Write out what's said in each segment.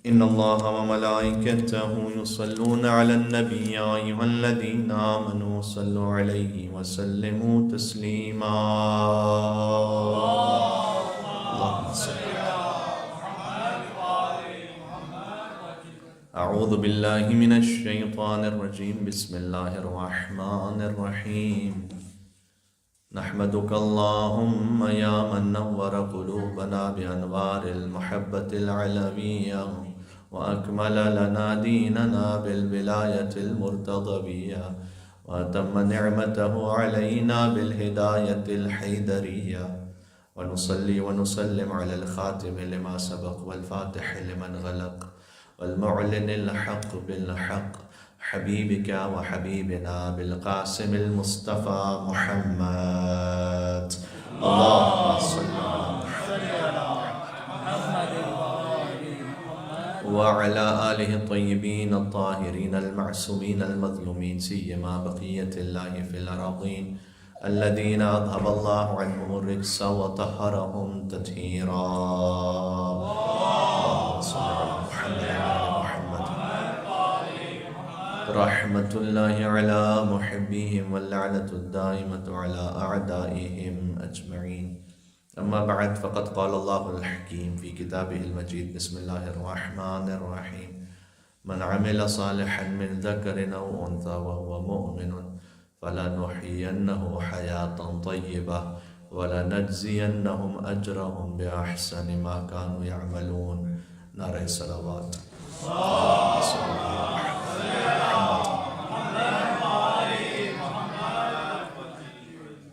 إن الله وملائكته يصلون على النبي يا أيها الذين آمنوا صلوا عليه وسلموا تسليما. اللهم صل أعوذ بالله من الشيطان الرجيم. بسم الله الرحمن الرحيم. نحمدك اللهم يا من نور قلوبنا بأنوار المحبة العلوية وأكمل لنا ديننا بالولاية المرتضوية وأتم نعمته علينا بالهداية الحيدرية، ونصلي ونسلم على الخاتم لما سبق والفاتح لمن غلق والمعلن الحق بالحق حبيبك وحبيبنا بالقاسم المصطفى محمد. اللهم صل على محمد وعلى آله الطيبين الطاهرين المعصومين المظلومين، سيما بقية الله في الأراضين الذين أذهب الله عنهم الرجس وطهرهم تطهيرا. اللهم صل على محمد رحمة الله على محبيهم واللعنة الدائمة على أعدائهم أجمعين. أما بعد، فقد قال الله الحكيم في كتابه المجيد: بسم الله الرحمن الرحيم. من عمل صالحا من ذكر أو أنثى وهو مؤمن فلنحيينه حياة طيبة ولنجزينهم أجرهم بأحسن ما كانوا يعملون. نعرہ صلوات.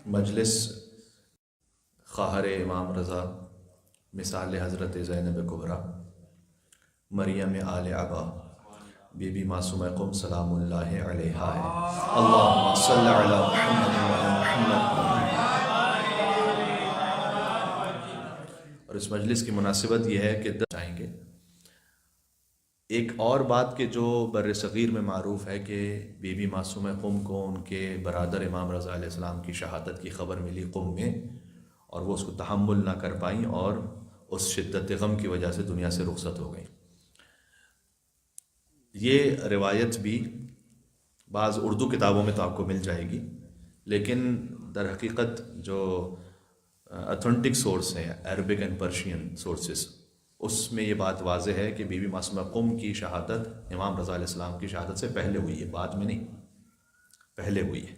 مجلس خواہر امام رضا مثال حضرت زینب کبریٰ مریم آل عبا بی بی معصومہ قم سلام اللہ علیہا ہے. اللہم صلی علی محمد وعلی محمد. اور اس مجلس کی مناسبت یہ ہے کہ چاہیں گے ایک اور بات کہ جو بر صغیر میں معروف ہے کہ بی بی معصومہ قم کو ان کے برادر امام رضا علیہ السلام کی شہادت کی خبر ملی قم میں، اور وہ اس کو تحمل نہ کر پائیں اور اس شدت غم کی وجہ سے دنیا سے رخصت ہو گئیں. یہ روایت بھی بعض اردو کتابوں میں تو آپ کو مل جائے گی، لیکن در حقیقت جو اتھینٹک سورس ہیں عربک اینڈ پرشین سورسز، اس میں یہ بات واضح ہے کہ بی بی معصومہ قم کی شہادت امام رضا علیہ السلام کی شہادت سے پہلے ہوئی ہے، بعد میں نہیں، پہلے ہوئی ہے.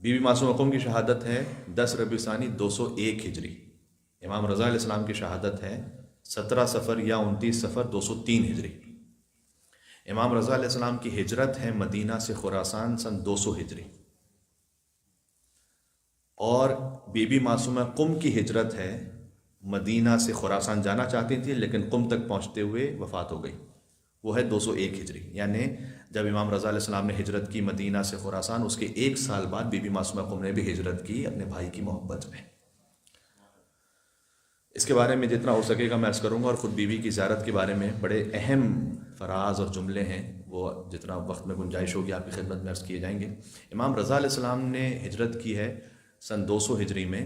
بی بی معصومہ قم کی شہادت ہے 10 ربیع ثانی 201 ہجری. امام رضا علیہ السلام کی شہادت ہے 17 صفر یا 29 صفر 203 ہجری. امام رضا علیہ السلام کی ہجرت ہے مدینہ سے خراسان سن 200 ہجری، اور بی بی معصومہ قم کی ہجرت ہے مدینہ سے خراسان جانا چاہتی تھی لیکن قم تک پہنچتے ہوئے وفات ہو گئی، وہ ہے 201 ہجری. یعنی جب امام رضا علیہ السلام نے ہجرت کی مدینہ سے خراسان، اس کے 1 سال بعد بی بی معصومہ قم نے بھی ہجرت کی اپنے بھائی کی محبت میں. اس کے بارے میں جتنا ہو سکے گا میں عرض کروں گا، اور خود بی بی کی زیارت کے بارے میں بڑے اہم فراز اور جملے ہیں، وہ جتنا وقت میں گنجائش ہوگی آپ کی خدمت میں عرض کیے جائیں گے. امام رضا علیہ السلام نے ہجرت کی ہے سن 200 ہجری میں.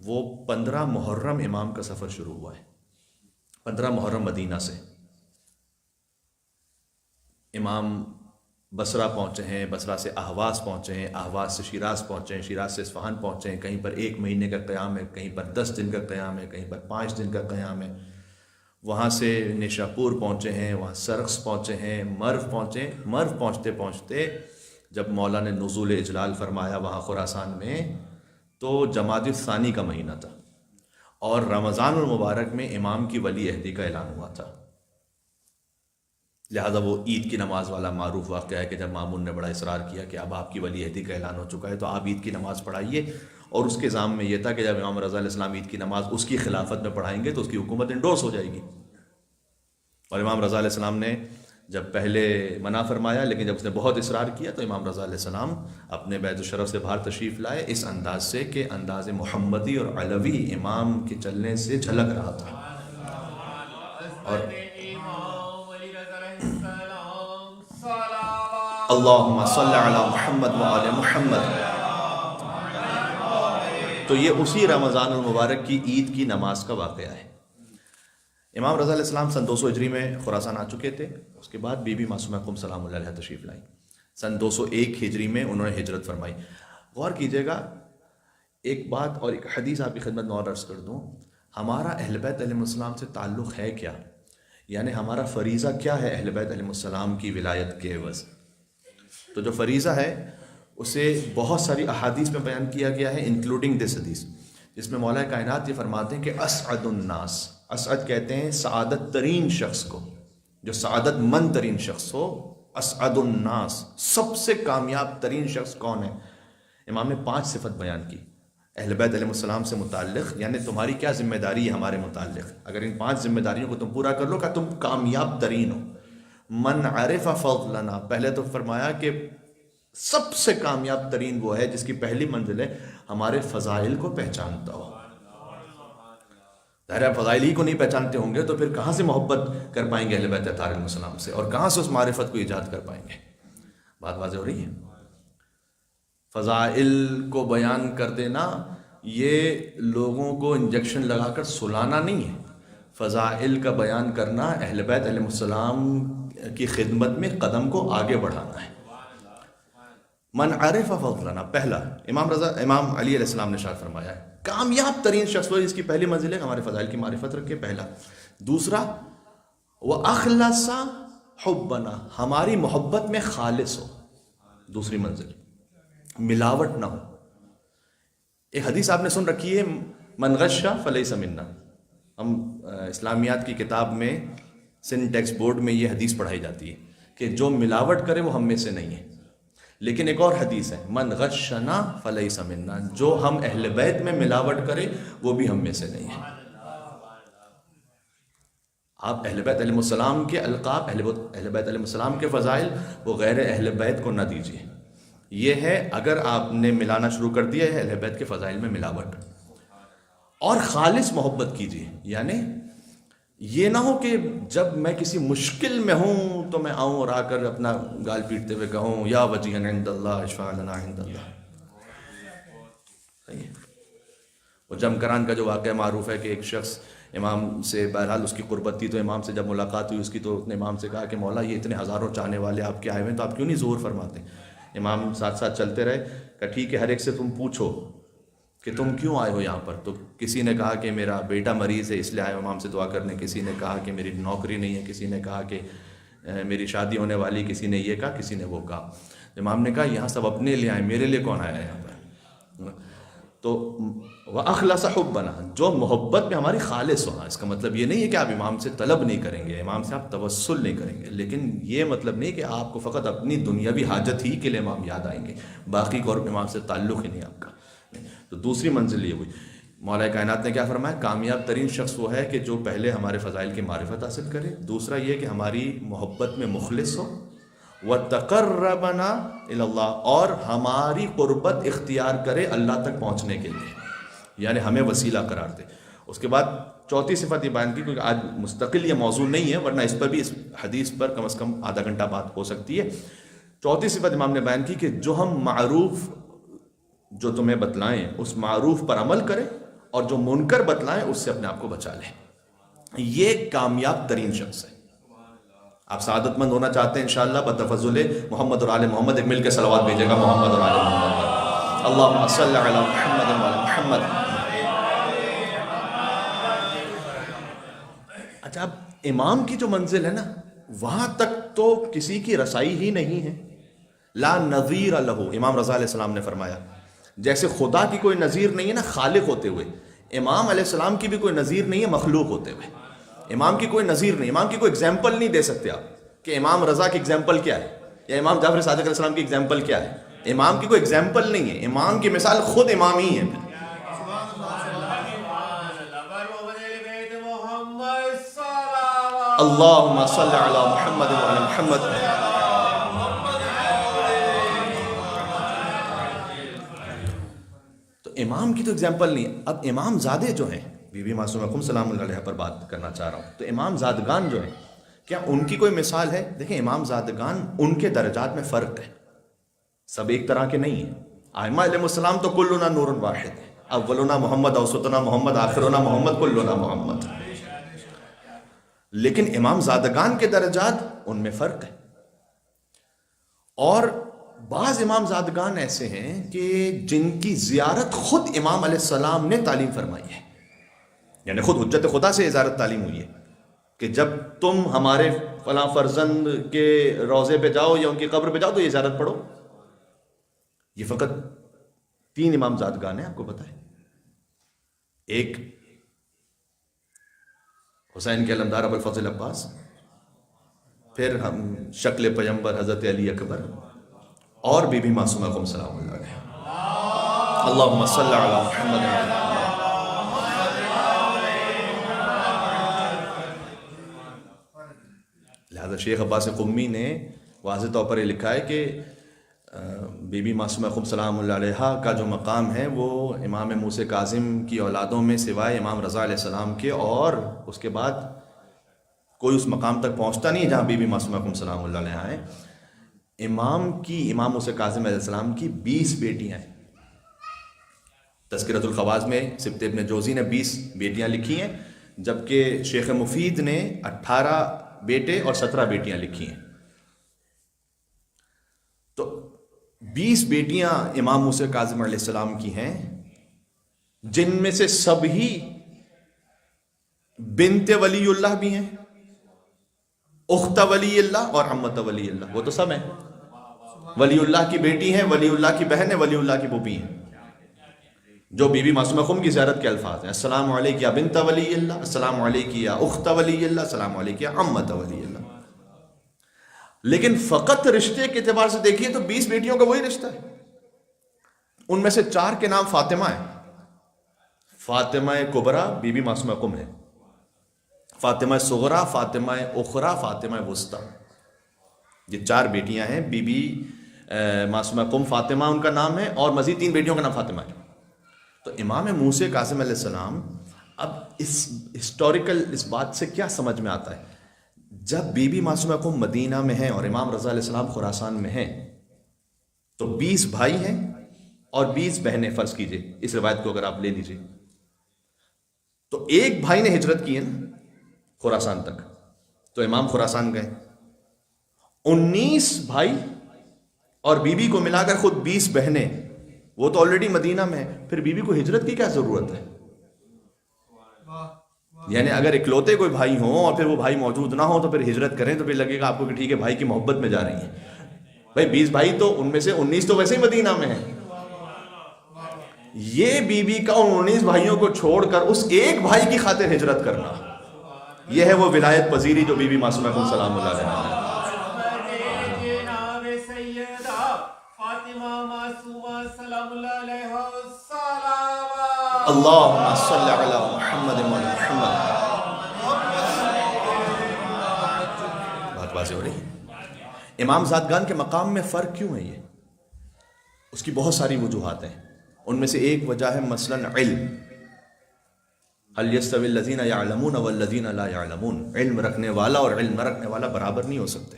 وہ 15 محرم امام کا سفر شروع ہوا ہے، 15 محرم مدینہ سے. امام بصرہ پہنچے ہیں، بصرہ سے اہواز پہنچے ہیں، اہواز سے شیراز پہنچے ہیں، شیراز سے اصفہان پہنچے ہیں. کہیں پر 1 مہینے کا قیام ہے، کہیں پر 10 دن کا قیام ہے، کہیں پر 5 دن کا قیام ہے. وہاں سے نیشاپور پہنچے ہیں، وہاں سرخس پہنچے ہیں، مرو پہنچے. مرو پہنچتے پہنچتے جب مولا نے نزول اجلال فرمایا وہاں خراسان میں، تو جمادی الثانی کا مہینہ تھا، اور رمضان المبارک میں امام کی ولی عہدی کا اعلان ہوا تھا. لہذا وہ عید کی نماز والا معروف واقعہ ہے کہ جب مامون نے بڑا اصرار کیا کہ اب آپ کی ولی عہدی کا اعلان ہو چکا ہے تو آپ عید کی نماز پڑھائیے. اور اس کے ضامن میں یہ تھا کہ جب امام رضا علیہ السلام عید کی نماز اس کی خلافت میں پڑھائیں گے تو اس کی حکومت انڈورس ہو جائے گی. اور امام رضا علیہ السلام نے جب پہلے منع فرمایا، لیکن جب اس نے بہت اصرار کیا تو امام رضا علیہ السلام اپنے بیت الشرف سے باہر تشریف لائے، اس انداز سے کہ انداز محمدی اور علوی امام کے چلنے سے جھلک رہا تھا. اور اللہم صلی علی محمد وآل محمد. تو یہ اسی رمضان المبارک کی عید کی نماز کا واقعہ ہے. امام رضا علیہ السلام سن 200 ہجری میں خراسان آ چکے تھے. اس کے بعد بی بی معصومہ کم سلام اللہ علیہ تشریف لائیں. سن 201 ہجری میں انہوں نے ہجرت فرمائی. غور کیجیے گا ایک بات اور ایک حدیث آپ کی خدمت میں اور عرض کر دوں. ہمارا اہل بیت علیہ السلام سے تعلق ہے کیا؟ یعنی ہمارا فریضہ کیا ہے اہل بیت علیہ السلام کی ولایت کے عوض؟ تو جو فریضہ ہے اسے بہت ساری احادیث میں بیان کیا گیا ہے انکلوڈنگ دس حدیث، جس میں مولا کائنات یہ فرماتے ہیں کہ اسعد الناس، اسعد کہتے ہیں سعادت ترین شخص کو، جو سعادت مند ترین شخص ہو. اسعد الناس، سب سے کامیاب ترین شخص کون ہے؟ امام نے 5 صفت بیان کی اہل بیت علیہ السلام سے متعلق. یعنی تمہاری کیا ذمہ داری ہے ہمارے متعلق؟ اگر ان 5 ذمہ داریوں کو تم پورا کر لو کہ تم کامیاب ترین ہو. من عرف فضلنا، پہلے تو فرمایا کہ سب سے کامیاب ترین وہ ہے جس کی پہلی منزل ہے ہمارے فضائل کو پہچانتا ہو. ظاہر فضائل ہی کو نہیں پہچانتے ہوں گے تو پھر کہاں سے محبت کر پائیں گے اہل بیت اطہار علیہ السلام سے، اور کہاں سے اس معرفت کو ایجاد کر پائیں گے؟ بات واضح ہو رہی ہے. فضائل کو بیان کر دینا یہ لوگوں کو انجیکشن لگا کر سلانا نہیں ہے. فضائل کا بیان کرنا اہل بیت علیہ السلام کی خدمت میں قدم کو آگے بڑھانا ہے. من عرف فضلنا، پہلا امام علی علیہ السلام نے ارشاد فرمایا ہے کامیاب ترین شخص وہ جس کی پہلی منزل ہے ہمارے فضائل کی معرفت رکھے، پہلا. دوسرا وَأَخْلَصَ حُبَّنَا، ہماری محبت میں خالص ہو، دوسری منزل، ملاوٹ نہ ہو. ایک حدیث آپ نے سن رکھی ہے من غش فلیس منا. ہم اسلامیات کی کتاب میں سن ٹیکسٹ بورڈ میں یہ حدیث پڑھائی جاتی ہے کہ جو ملاوٹ کرے وہ ہم میں سے نہیں ہے. لیکن ایک اور حدیث ہے من غشنا فلیس منا، جو ہم اہل بیت میں ملاوٹ کرے وہ بھی ہم میں سے نہیں ہے. آپ اہل بیت علیہ السلام کے القاب، اہل بیت علیہ السلام کے فضائل وہ غیر اہل بیت کو نہ دیجیے. یہ ہے اگر آپ نے ملانا شروع کر دیا ہے اہل بیت کے فضائل میں ملاوٹ. اور خالص محبت کیجیے، یعنی یہ نہ ہو کہ جب میں کسی مشکل میں ہوں تو میں آؤں اور آ کر اپنا گال پیٹتے ہوئے کہوں یا وجیہا عند اللہ اشفع لنا عند اللہ. وہ جمکران کا جو واقعہ معروف ہے کہ ایک شخص امام سے، بہرحال اس کی قربت تھی تو امام سے جب ملاقات ہوئی اس کی تو اس نے امام سے کہا کہ مولا یہ اتنے ہزاروں چاہنے والے آپ کے آئے ہوئے ہیں تو آپ کیوں نہیں ظہور فرماتے؟ امام ساتھ ساتھ چلتے رہے کہ ٹھیک ہے ہر ایک سے تم پوچھو کہ تم کیوں آئے ہو یہاں پر. تو کسی نے کہا کہ میرا بیٹا مریض ہے اس لیے آئے ہو امام سے دعا کرنے، کسی نے کہا کہ میری نوکری نہیں ہے، کسی نے کہا کہ میری شادی ہونے والی، کسی نے یہ کہا، کسی نے وہ کہا. امام نے کہا یہاں سب اپنے لیے آئے، میرے لیے کون آیا ہے یہاں پر؟ تو وَأَخْلَصَ حُبَّنَا، جو محبت میں ہماری خالص ہونا. اس کا مطلب یہ نہیں ہے کہ آپ امام سے طلب نہیں کریں گے، امام سے آپ توسل نہیں کریں گے، لیکن یہ مطلب نہیں کہ آپ کو فقط اپنی دنیاوی حاجت ہی کے لیے امام یاد آئیں گے، باقی کو امام سے تعلق ہی نہیں آپ کا. تو دوسری منزل یہ ہوئی. مولا کائنات نے کیا فرمایا؟ کامیاب ترین شخص وہ ہے کہ جو پہلے ہمارے فضائل کی معرفت حاصل کرے، دوسرا یہ کہ ہماری محبت میں مخلص ہو، وَتَقَرَّبَنَا إِلَى اللَّهِ، اور ہماری قربت اختیار کرے اللہ تک پہنچنے کے لیے، یعنی ہمیں وسیلہ قرار دے. اس کے بعد چوتھی صفت یہ بیان کی، کیونکہ آج مستقل یہ موضوع نہیں ہے ورنہ اس پر بھی، اس حدیث پر کم از کم آدھا گھنٹہ بات ہو سکتی ہے. چوتھی صفت امام نے بیان کی کہ جو ہم معروف جو تمہیں بتلائیں اس معروف پر عمل کرے، اور جو منکر بتلائیں اس سے اپنے آپ کو بچا لیں. یہ کامیاب ترین شخص ہے. آپ سعادت مند ہونا چاہتے ہیں انشاءاللہ بتفضل محمد اور آل محمد، ایک مل کے صلوات بھیجے گا محمد اور آل محمد. اللہم صلی علی محمد و آل محمد. اچھا اب امام کی جو منزل ہے نا وہاں تک تو کسی کی رسائی ہی نہیں ہے. لا نظیر لہ، امام رضا علیہ السلام نے فرمایا جیسے خدا کی کوئی نظیر نہیں ہے نا خالق ہوتے ہوئے، امام علیہ السلام کی بھی کوئی نظیر نہیں ہے مخلوق ہوتے ہوئے. امام کی کوئی نظیر نہیں، امام کی کوئی اگزامپل نہیں دے سکتے آپ کہ امام رضا کی اگزامپل کیا ہے یا امام جعفر صادق علیہ السلام کی اگزامپل کیا ہے. امام کی کوئی اگزامپل نہیں ہے، امام کی مثال خود امام ہی ہے. اللہم صلی علی محمد و علی محمد. تو امام کی تو اگزامپل نہیں ہے. اب امام زادے جو ہیں، بی بی معصومہ کم سلام اللہ علیہ پر بات کرنا چاہ رہا ہوں، تو امام زادگان جو ہیں کیا ان کی کوئی مثال ہے؟ دیکھیں امام زادگان ان کے درجات میں فرق ہے، سب ایک طرح کے نہیں ہیں. ائمہ علیہ السلام تو کلنا نور واحد ہے، اولنا محمد، اوسطنا محمد، آخرنا محمد، کلنا محمد. لیکن امام زادگان کے درجات ان میں فرق ہے. اور بعض امام زادگان ایسے ہیں کہ جن کی زیارت خود امام علیہ السلام نے تعلیم فرمائی ہے، یعنی خود حجت خدا سے زیارت تعلیم ہوئی ہے کہ جب تم ہمارے فلاں فرزند کے روضے پہ جاؤ یا ان کی قبر پہ جاؤ تو یہ زیارت پڑھو. یہ فقط 3 امام زادگان ہیں، آپ کو پتہ ہے. ایک حسین کے علمدار ابو الفضل عباس، پھر ہم شکل پیغمبر حضرت علی اکبر، اور بی بی معصومہ قم سلام اللہ علیہ. اللہم صلی علی محمد. لہذا شیخ عباس قمی نے واضح طور پر یہ لکھا ہے کہ بی بی معصومہ قم سلام اللہ علیہ کا جو مقام ہے وہ امام موسی کاظم کی اولادوں میں سوائے امام رضا علیہ السلام کے اور اس کے بعد کوئی اس مقام تک پہنچتا نہیں جہاں بی بی معصومہ قم سلام اللہ علیہ ہیں. امام موسی کاظم علیہ السلام کی 20 بیٹیاں ہیں. تذکرۃ الخواص میں سبط ابن جوزی نے 20 بیٹیاں لکھی ہیں، جبکہ شیخ مفید نے 18 بیٹے اور 17 بیٹیاں لکھی ہیں. تو 20 بیٹیاں امام موسی کاظم علیہ السلام کی ہیں، جن میں سے سب ہی بنت ولی اللہ بھی ہیں، اخت ولی اللہ اور عمت ولی اللہ. وہ تو سب ہیں، ولی اللہ کی بیٹی ہیں، ولی اللہ کی بہن ہے، ولی اللہ کی پھوپھی ہیں، جو بی بی معصومہ قم کی زیارت کے الفاظ ہیں. السلام علیک یا بنت ولی اللہ، السلام علیک یا اخت ولی اللہ، السلام علیک یا عمت ولی اللہ. لیکن فقط رشتے کے اعتبار سے دیکھیے تو 20 بیٹیوں کا وہی رشتہ ہے. ان میں سے 4 کے نام فاطمہ ہیں. فاطمہ کبریٰ بی بی معصومہ قم ہے، فاطمہ صغریٰ، فاطمہ اخریٰ، فاطمہ وسطیٰ. یہ 4 بیٹیاں ہیں. بی بی معصومہ قم فاطمہ ان کا نام ہے، اور مزید 3 بیٹیوں کا نام فاطمہ ہے. تو امام موسی کاظم علیہ السلام، اب اس ہسٹوریکل اس بات سے کیا سمجھ میں آتا ہے، جب بی بی معصومہ قم مدینہ میں ہیں اور امام رضا علیہ السلام خراسان میں ہیں تو 20 بھائی ہیں اور 20 بہنیں. فرض کیجئے اس روایت کو اگر آپ لے لیجئے تو ایک بھائی نے ہجرت کی ہے نا خراسان تک، تو امام خراسان گئے. 19 بھائی اور بی بی کو ملا کر خود 20 بہنیں، وہ تو آلریڈی مدینہ میں ہے، پھر بی بی کو ہجرت کی کیا ضرورت ہے؟ یعنی اگر اکلوتے کوئی بھائی ہوں اور پھر وہ بھائی موجود نہ ہو تو پھر ہجرت کریں تو پھر لگے گا آپ کو کہ ٹھیک ہے بھائی کی محبت میں جا رہی ہیں. بھائی 20 بھائی تو ان میں سے 19 تو ویسے ہی مدینہ میں ہیں. یہ بی بی کا ان 19 بھائیوں کو چھوڑ کر اس ایک بھائی کی خاطر ہجرت کرنا، یہ ہے وہ ولایت پذیری جو بی بی معصومہ قم سلام اللہ علیہ ہے. اللہم صلی علی محمد و محمد. بات واضح ہو رہی ہے. امام زادگان کے مقام میں فرق کیوں ہے؟ یہ اس کی بہت ساری وجوہات ہیں. ان میں سے ایک وجہ ہے مثلا علم. هل يستوي الذين يعلمون والذين لا يعلمون. علم رکھنے والا اور علم نہ رکھنے والا برابر نہیں ہو سکتے.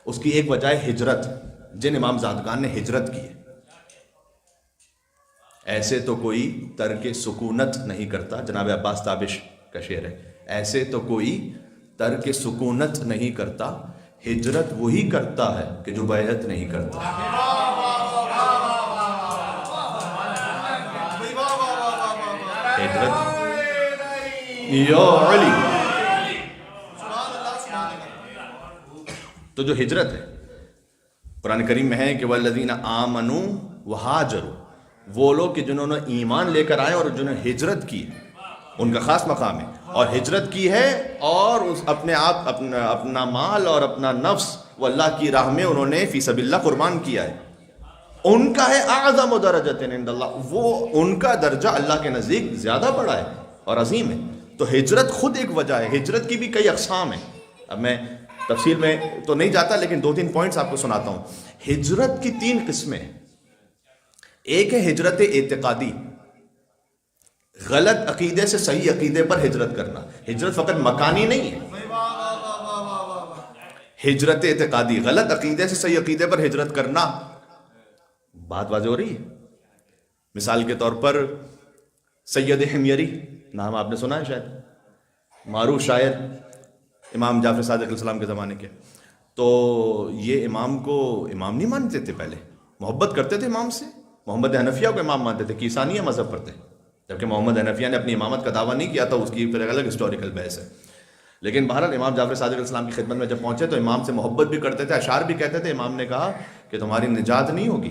اس کی ایک وجہ ہے ہجرت. جن امام زادگان نے ہجرت کی ہے، ایسے تو کوئی ترک سکونت نہیں کرتا. جناب عباس تابش کا شعر ہے، ایسے تو کوئی ترک سکونت نہیں کرتا، ہجرت وہی کرتا ہے کہ جو بیعت نہیں کرتا. ہجرت یا علی. تو جو ہجرت ہے قرآن کریم میں ہے کہ والذین آمنوا وہاجروا، وہ لوگ کہ جنہوں نے ایمان لے کر آئے اور جنہوں نے ہجرت کی، ان کا خاص مقام ہے. اور ہجرت کی ہے اور اپنے آپ اپنا مال اور اپنا نفس وہ اللہ کی راہ میں انہوں نے فی سبیل اللہ قربان کیا ہے. ان کا ہے اعظم درجۃ عند اللہ، وہ ان کا درجہ اللہ کے نزدیک زیادہ بڑا ہے اور عظیم ہے. تو ہجرت خود ایک وجہ ہے. ہجرت کی بھی کئی اقسام ہیں. اب میں تفصیل میں تو نہیں جاتا لیکن 2-3 پوائنٹس آپ کو سناتا ہوں. ہجرت کی 3 قسمیں ہیں. ایک ہے ہجرت اعتقادی، غلط عقیدے سے صحیح عقیدے پر ہجرت کرنا. ہجرت فقط مکانی نہیں ہے. ہجرت اعتقادی، غلط عقیدے سے صحیح عقیدے پر ہجرت کرنا. بات واضح ہو رہی ہے. مثال کے طور پر سید حمیری، نام آپ نے سنا ہے شاید، معروف شاعر، امام جعفر صادق علیہ السلام کے زمانے کے. تو یہ امام کو امام نہیں مانتے تھے، پہلے محبت کرتے تھے امام سے. محمد حنفیہ کو امام مانتے تھے، کیسانیہ مذہب پڑھتے ہیں، جبکہ محمد حنفیہ نے اپنی امامت کا دعویٰ نہیں کیا تھا، اس کی پھر ایک الگ ہسٹوریکل بحث ہے. لیکن بہرحال امام جعفر صادق علیہ السلام کی خدمت میں جب پہنچے تو امام سے محبت بھی کرتے تھے، اشعار بھی کہتے تھے. امام نے کہا کہ تمہاری نجات نہیں ہوگی،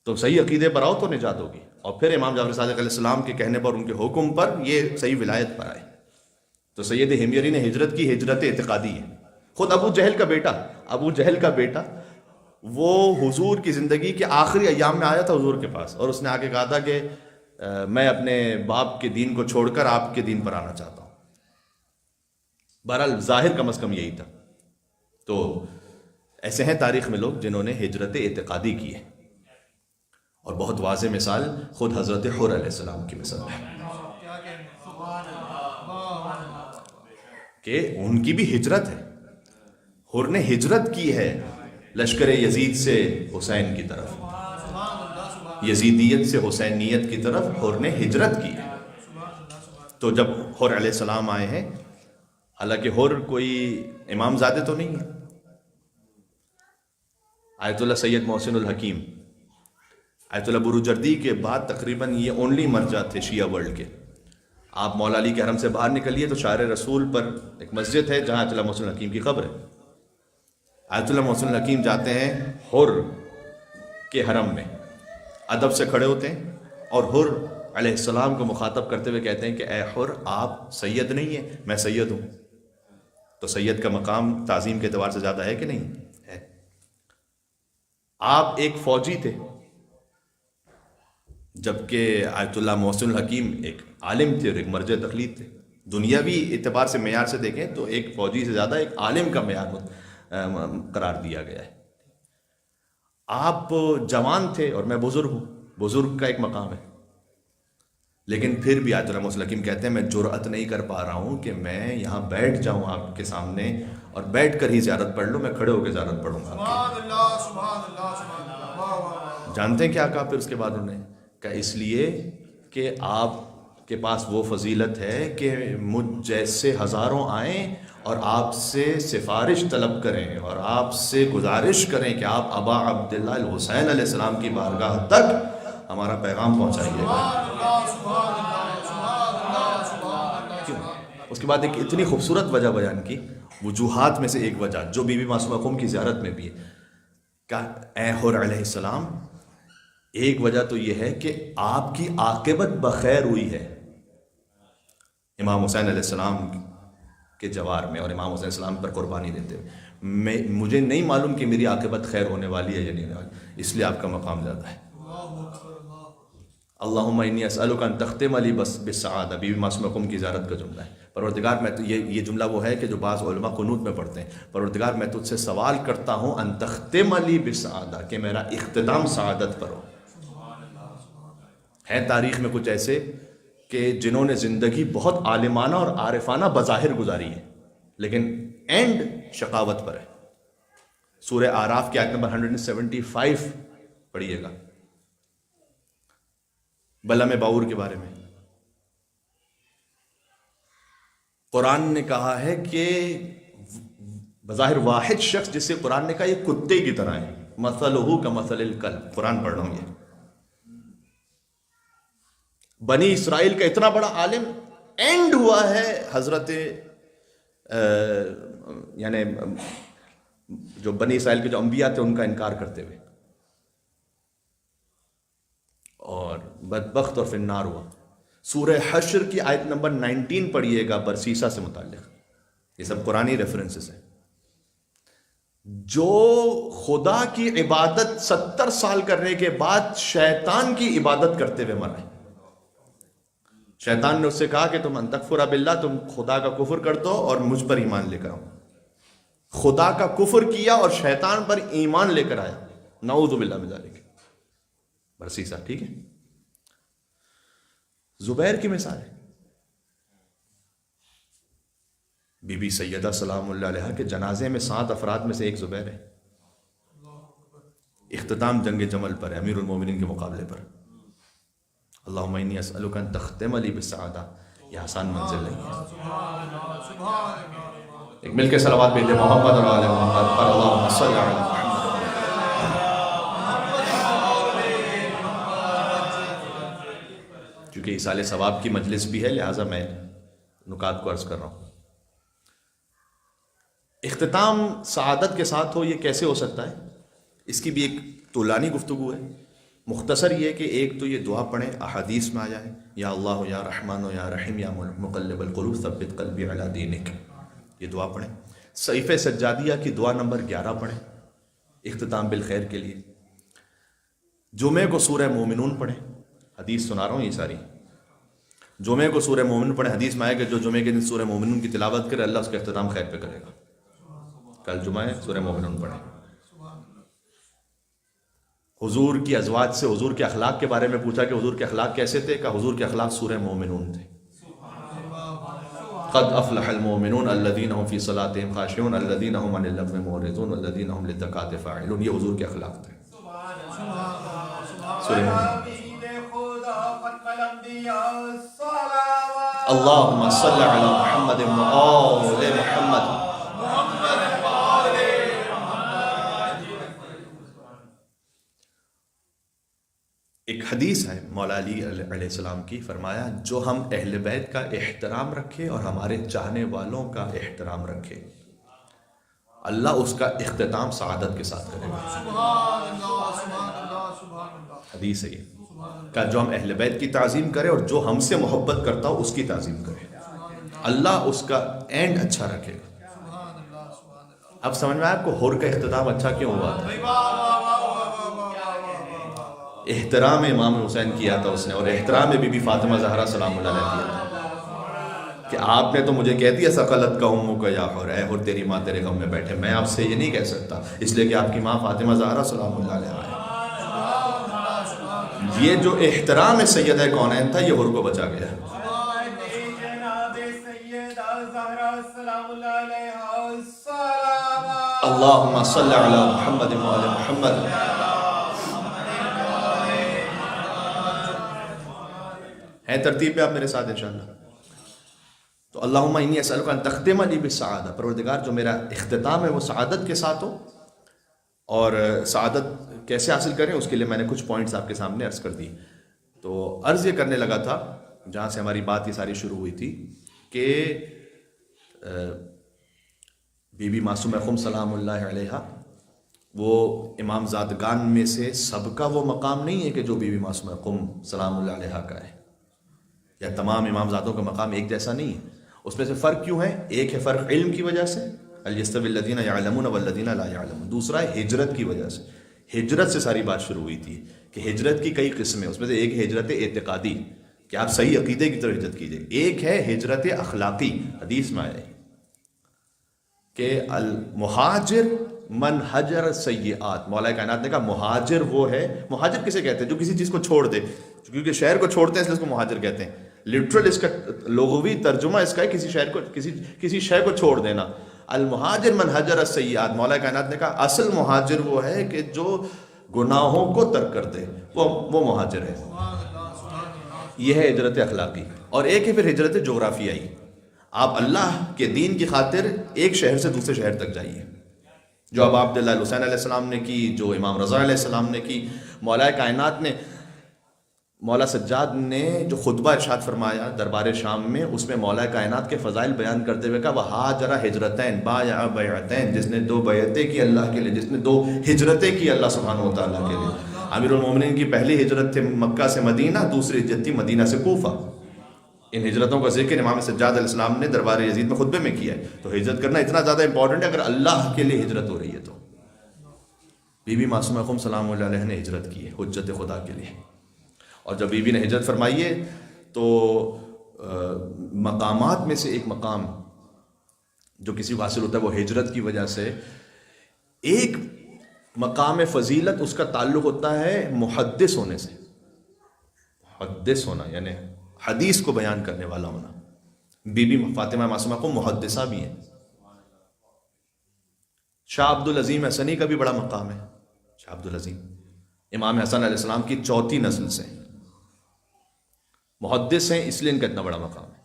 تو صحیح عقیدے پر آؤ تو نجات ہوگی. اور پھر امام جعفر صادق علیہ السلام کے کہنے پر، ان کے حکم پر یہ صحیح ولایت پر آئے. تو سید ہمیر نے ہجرت کی، ہجرت اعتقادی ہے. خود ابو جہل کا بیٹا وہ حضور کی زندگی کے آخری ایام میں آیا تھا حضور کے پاس، اور اس نے آ کے کہا تھا کہ میں اپنے باپ کے دین کو چھوڑ کر آپ کے دین پر آنا چاہتا ہوں. بہرحال ظاہر کم از کم یہی تھا. تو ایسے ہیں تاریخ میں لوگ جنہوں نے ہجرت اعتقادی کی ہے، اور بہت واضح مثال خود حضرت حر علیہ السلام کی مثال ہے کہ ان کی بھی ہجرت ہے. حر نے ہجرت کی ہے لشکر یزید سے حسین کی طرف، یزیدیت سے حسینیت کی طرف حر نے ہجرت کی ہے. تو جب حر علیہ السلام آئے ہیں، حالانکہ حر کوئی امام زادے تو نہیں ہے، آیت اللہ سید محسن الحکیم، آیت اللہ بروجردی کے بعد تقریباً یہ اونلی مرجع تھے شیعہ ورلڈ کے. آپ مولا علی کے حرم سے باہر نکلیے تو شاعر رسول پر ایک مسجد ہے جہاں آیت اللہ محسن الحکیم کی قبر ہے. آیت اللہ محسن الحکیم جاتے ہیں حر کے حرم میں، ادب سے کھڑے ہوتے ہیں، اور حر علیہ السلام کو مخاطب کرتے ہوئے کہتے ہیں کہ اے حر، آپ سید نہیں ہیں، میں سید ہوں. تو سید کا مقام تعظیم کے اعتبار سے زیادہ ہے کہ نہیں ہے؟ آپ ایک فوجی تھے، جبکہ آیت اللہ محسن الحکیم ایک عالم تھے اور ایک مرجع تقلید تھے. دنیاوی اعتبار سے معیار سے دیکھیں تو ایک فوجی سے زیادہ ایک عالم کا معیار قرار دیا گیا ہے. آپ جوان تھے اور میں بزرگ ہوں، بزرگ کا ایک مقام ہے. لیکن پھر بھی آیت اللہ محسن الحکیم کہتے ہیں میں جرأت نہیں کر پا رہا ہوں کہ میں یہاں بیٹھ جاؤں آپ کے سامنے اور بیٹھ کر ہی زیارت پڑھ لوں، میں کھڑے ہو کے زیارت پڑھوں گا. جانتے ہیں کیا کہا پھر اس کے بعد انہوں نے کہا؟ اس لیے کہ آپ کے پاس وہ فضیلت ہے کہ مجھ جیسے ہزاروں آئیں اور آپ سے سفارش طلب کریں اور آپ سے گزارش کریں کہ آپ ابا عبداللہ الحسین علیہ السلام کی بارگاہ تک ہمارا پیغام پہنچائیے گا. کیوں؟ اس کے بعد ایک اتنی خوبصورت وجہ بیان کی، وجوہات میں سے ایک وجہ جو بی بی معصومہ قم کی زیارت میں بھی ہے، کہ اے حر علیہ السلام، ایک وجہ تو یہ ہے کہ آپ کی عاقبت بخیر ہوئی ہے امام حسین علیہ السلام کے جوار میں اور امام حسین علیہ السلام پر قربانی دیتے ہوئے. مجھے نہیں معلوم کہ میری عاقبت خیر ہونے والی ہے یا نہیں ہونے والی، اس لیے آپ کا مقام زیادہ ہے. اللہم انی اسألک ان تختم لی بالسعادہ، بی بی معصومہ قم کی زیارت کا جملہ ہے. پروردگار میں یہ جملہ وہ ہے کہ جو بعض علماء قنوت میں پڑھتے ہیں، پروردگار میں تجھ سے سوال کرتا ہوں ان تختم لی بالسعادہ، کہ میرا اختتام سعادت پر ہو. ہے تاریخ میں کچھ ایسے کہ جنہوں نے زندگی بہت عالمانہ اور عارفانہ بظاہر گزاری ہے، لیکن اینڈ شقاوت پر ہے. سورہ اعراف کی آیت نمبر 175 پڑھیے گا، بلم باور کے بارے میں. قرآن نے کہا ہے کہ بظاہر واحد شخص جس سے قرآن نے کہا یہ کتے کی طرح ہے، مثلہ کمثل الکلب. قرآن پڑھ رہا ہوں. یہ بنی اسرائیل کا اتنا بڑا عالم، اینڈ ہوا ہے حضرت یعنی جو بنی اسرائیل کے جو انبیاء تھے ان کا انکار کرتے ہوئے، اور بدبخت اور فی النار ہوا. سورہ حشر کی آیت نمبر 19 پڑھیے گا برسیسہ سے متعلق. یہ سب قرآنی ریفرنسز ہیں. جو خدا کی عبادت 70 سال کرنے کے بعد شیطان کی عبادت کرتے ہوئے مرا ہے. شیطان نے اس سے کہا کہ تم ان تکفر باللہ، تم خدا کا کفر کر دو اور مجھ پر ایمان لے کر آؤ. خدا کا کفر کیا اور شیطان پر ایمان لے کر آیا. نعوذ باللہ من ذالک. برسیسہ، ٹھیک ہے. زبیر کی مثال ہے، بی بی سیدہ سلام اللہ علیہ کے جنازے میں 7 افراد میں سے ایک زبیر ہے. اختتام جنگ جمل پر ہے، امیر المومنین کے مقابلے پر. اللہم انی اسألک ان تختم لی بالسعادہ، یہ آسان منزل نہیں ہے۔ ایک مل کے صلوات بھیجے محمد اور آل محمد پر، اللہم صلی علی محمد۔ چونکہ ایصال ثواب کی مجلس بھی ہے لہٰذا میں نکات کو عرض کر رہا ہوں۔ اختتام سعادت کے ساتھ ہو، یہ کیسے ہو سکتا ہے؟ اس کی بھی ایک طولانی گفتگو ہے۔ مختصر یہ کہ ایک تو یہ دعا پڑھیں، احادیث میں آیا ہے، یا اللہ یا رحمان یا رحیم یا مقلب القلوب ثبت قلبی علی دینک، یہ دعا پڑھیں۔ صحیفہ سجادیہ کی دعا نمبر 11 پڑھیں اختتام بالخیر کے لیے۔ جمعے کو سورہ مومنون پڑھیں، حدیث سنا رہا ہوں یہ ساری۔ جمعے کو سورہ مومنون پڑھیں، حدیث میں آئے کہ جو جمعے کے دن سورہ مومنون کی تلاوت کرے اللہ اس کا اختتام خیر پہ کرے گا۔ کل جمعہ ہے، سورہ مومنون پڑھیں۔ حضور کی ازواج سے حضور کے اخلاق کے بارے میں پوچھا کہ حضور کے اخلاق کیسے تھے، کہ حضور کے اخلاق سورہ مومنون تھے۔ قد افلح المؤمنون الذین هم فی صلاتهم خاشعون الذین هم عن اللغو معرضون والذین هم للزکاة فاعلون، یہ حضور کے اخلاق تھے۔ سورہ مومنون۔ اللہم صل علی محمد وآل محمد۔ ایک حدیث ہے مولا علی علیہ السلام کی، فرمایا جو ہم اہل بیت کا احترام رکھے اور ہمارے چاہنے والوں کا احترام رکھے اللہ اس کا اختتام سعادت کے ساتھ کرے گا۔ حدیث ہے یہ کہ جو ہم اہل بیت کی تعظیم کرے اور جو ہم سے محبت کرتا ہو اس کی تعظیم کرے، اللہ اس کا اینڈ اچھا رکھے گا۔ اب سمجھ میں آپ کو حور کا اختتام اچھا کیوں ہوا تھا؟ احترام امام حسین کیا تھا اس نے، اور احترام بی بی فاطمہ زہرا سلام اللہ علیہ کیا تھا کہ آپ نے تو مجھے کہہ دیا ثقلت کا امو کا یا حور، اے حور تیری ماں تیرے غم میں بیٹھے، میں آپ سے یہ نہیں کہہ سکتا اس لیے کہ آپ کی ماں فاطمہ زہرا سلام اللہ علیہ ہے۔ یہ جو احترام سیدہ کونین تھا یہ حور کو بچا گیا۔ اللہم صلی علی محمد وآل محمد۔ ہے ترتیب پہ آپ میرے ساتھ انشاءاللہ؟ تو اللہم انی اسألک ان تختم لی بالسعادہ، پروردگار جو میرا اختتام ہے وہ سعادت کے ساتھ ہو۔ اور سعادت کیسے حاصل کریں اس کے لیے میں نے کچھ پوائنٹس آپ کے سامنے عرض کر دی۔ تو عرض یہ کرنے لگا تھا جہاں سے ہماری بات یہ ساری شروع ہوئی تھی کہ بی بی معصومہ خم سلام اللہ علیہا وہ امام زادگان میں سے سب کا وہ مقام نہیں ہے کہ جو بی بی معصومہ خم سلام اللہ علیہا کا ہے، یا تمام امام زادوں کا مقام ایک جیسا نہیں ہے۔ اس میں سے فرق کیوں ہے؟ ایک ہے فرق علم کی وجہ سے، هل يستوي الذين يعلمون والذين لا يعلمون، دوسرا ہے ہجرت کی وجہ سے۔ ہجرت سے ساری بات شروع ہوئی تھی کہ ہجرت کی کئی قسمیں، اس میں سے ایک ہے ہجرت اعتقادی کہ آپ صحیح عقیدے کی طرف ہجرت کیجئے، ایک ہے ہجرت اخلاقی، حدیث میں آیا ہے کہ المہاجر من حجر سیئات، مولا کائنات نے کہا مہاجر وہ ہے، مہاجر کسے کہتے ہیں جو کسی چیز کو چھوڑ دے، کیونکہ شہر کو چھوڑتے ہیں اس لیے اس کو مہاجر کہتے ہیں۔ لٹرل اس کا لغوی ترجمہ اس کا ہے کسی شہر کو کسی شے کو چھوڑ دینا۔ المہاجر من حجر السیئات، مولا کائنات نے کہا اصل مہاجر وہ ہے کہ جو گناہوں کو ترک کر دے، وہ مہاجر ہے۔ یہ ہے ہجرت اخلاقی۔ اور ایک ہے پھر ہجرت جغرافیائی، آپ اللہ کے دین کی خاطر ایک شہر سے دوسرے شہر تک جائیے، جو اب عبداللہ الحسین علیہ السلام نے کی، جو امام رضا علیہ السلام نے کی۔ مولا کائنات نے، مولا سجاد نے جو خطبہ ارشاد فرمایا دربار شام میں، اس میں مولا کائنات کے فضائل بیان کرتے ہوئے کہا وَحَاجَرَ ہجرتین بَایَعَ بیعتین، جس نے دو بیعتیں کی اللہ کے لیے، جس نے دو ہجرتیں کی اللہ سبحانہ و تعالیٰ کے لیے۔ امیر المومنین کی پہلی ہجرت تھی مکہ سے مدینہ، دوسری ہجرت تھی مدینہ سے کوفہ۔ ان ہجرتوں کا ذکر امام سجاد علیہ السلام نے دربار یزید میں خطبے میں کیا ہے۔ تو ہجرت کرنا اتنا زیادہ امپورٹنٹ ہے اگر اللہ کے لیے ہجرت ہو رہی ہے تو۔ بی بی معصومہ خم سلام اللہ علیہ نے ہجرت کی ہے حجت خدا کے لیے، اور جب بی بی نے ہجرت فرمائی ہے تو مقامات میں سے ایک مقام جو کسی کو حاصل ہوتا ہے وہ ہجرت کی وجہ سے، ایک مقام فضیلت اس کا تعلق ہوتا ہے محدث ہونے سے۔ محدث ہونا یعنی حدیث کو بیان کرنے والا ہونا۔ بی بی فاطمہ معصومہ کو محدثہ بھی ہیں۔ شاہ عبد العظیم حسنی کا بھی بڑا مقام ہے۔ شاہ عبد العظیم امام حسن علیہ السلام کی چوتھی نسل سے محدث ہیں، اس لیے ان کا اتنا بڑا مقام ہے۔